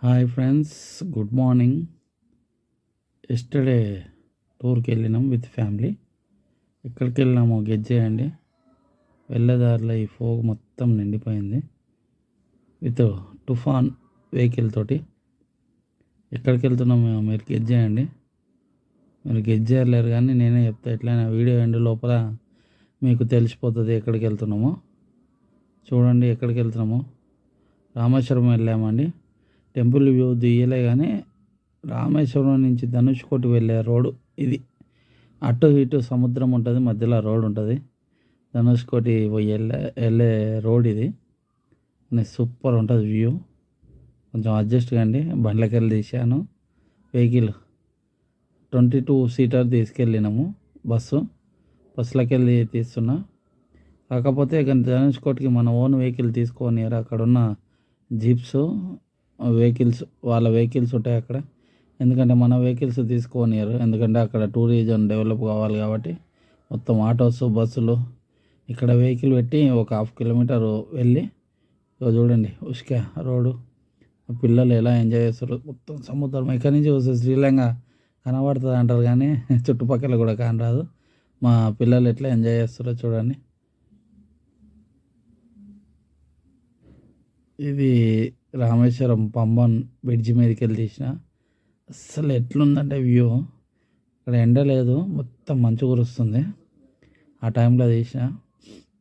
Hi friends, good morning. Yesterday టూర్కి వెళ్ళినాం with family. ఎక్కడికి వెళ్ళినామో గెస్ చేయండి. వెళ్ళేదారిలో ఈ ఫోగ్ మొత్తం నిండిపోయింది విత్ తుఫాన్ వెహికల్ తోటి. ఎక్కడికి వెళ్తున్నామో మీరు గెస్ చేయండి. మీరు గెస్ చేయలేరు కానీ నేనే చెప్తా. ఎట్లయినా వీడియో ఎండ్ లోపల మీకు తెలిసిపోతుంది ఎక్కడికి వెళ్తున్నామో. చూడండి ఎక్కడికి వెళ్తున్నామో. రామేశ్వరం వెళ్ళామండి. టెంపుల్ వ్యూ దియ్యలే కానీ రామేశ్వరం నుంచి ధనుష్కోటి వెళ్ళే రోడ్డు ఇది. అటు ఇటు సముద్రం ఉంటుంది, మధ్యలో రోడ్ ఉంటుంది. ధనుష్కోటి వెళ్ళే రోడ్ ఇది. సూపర్ ఉంటుంది వ్యూ. కొంచెం అడ్జస్ట్ కండి. బండ్లకి వెళ్ళి తీసాను. Vehicle 22 seater తీసుకెళ్ళినాము. బస్సులకి వెళ్ళి తీస్తున్నా. కాకపోతే ధనుష్కోటికి మన ఓన్ వెహికల్ తీసుకొని అక్కడున్న జీప్స్ వెహికల్స్ వాళ్ళ వెహికల్స్ ఉంటాయి అక్కడ. ఎందుకంటే మన వెహికల్స్ తీసుకోనియరు. ఎందుకంటే అక్కడ టూరిజం డెవలప్ కావాలి కాబట్టి మొత్తం ఆటోస్ బస్సులు ఇక్కడ వెహికల్ పెట్టి ఒక 1/2 కిలోమీటర్ వెళ్ళి చూడండి ఉష్క రోడ్డు. పిల్లలు ఎలా ఎంజాయ్ చేస్తారు. మొత్తం సముద్రం ఇక్కడి నుంచి వస్తే శ్రీలంక కనబడుతుంది అంటారు కానీ చుట్టుపక్కల కూడా కానరాదు. మా పిల్లలు ఎట్లా ఎంజాయ్ చేస్తారో చూడండి. ఇది రామేశ్వరం పంబన్ బ్రిడ్జి మీదకి వెళ్ళి తీసిన. అస్సలు ఎట్లుందంటే వ్యూ. ఇక్కడ ఎండ లేదు, మొత్తం మంచు కురుస్తుంది. ఆ టైంలో తీసిన.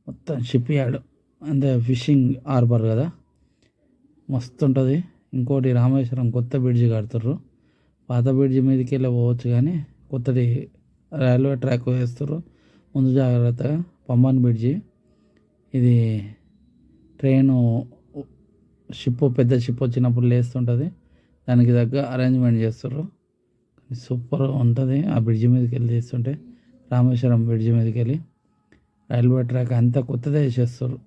మొత్తం షిప్ యార్డ్ అంటే ఫిషింగ్ హార్బర్ కదా, మస్తు ఉంటుంది. ఇంకోటి రామేశ్వరం కొత్త బ్రిడ్జి కడుతుర్రు. పాత బ్రిడ్జి మీదకి వెళ్ళి పోవచ్చు కానీ కొత్తది రైల్వే ట్రాక్ వేస్తారు. ముందు జాగ్రత్తగా పంబన్ బ్రిడ్జి. ఇది ట్రైను పెద్ద షిప్ వచ్చినప్పుడు లేస్తుంటుంది. దానికి తగ్గ అరేంజ్మెంట్ చేస్తారు. సూపర్ ఉంటుంది. ఆ బ్రిడ్జి మీదకి వెళ్ళి తీస్తుంటే రామేశ్వరం బ్రిడ్జి మీదకి వెళ్ళి రైల్వే ట్రాక్ అంతా కొత్తదే చేసేస్తారు.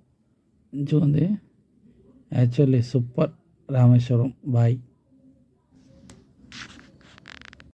మంచిగా ఉంది. Actually super Rameswaram. బాయ్.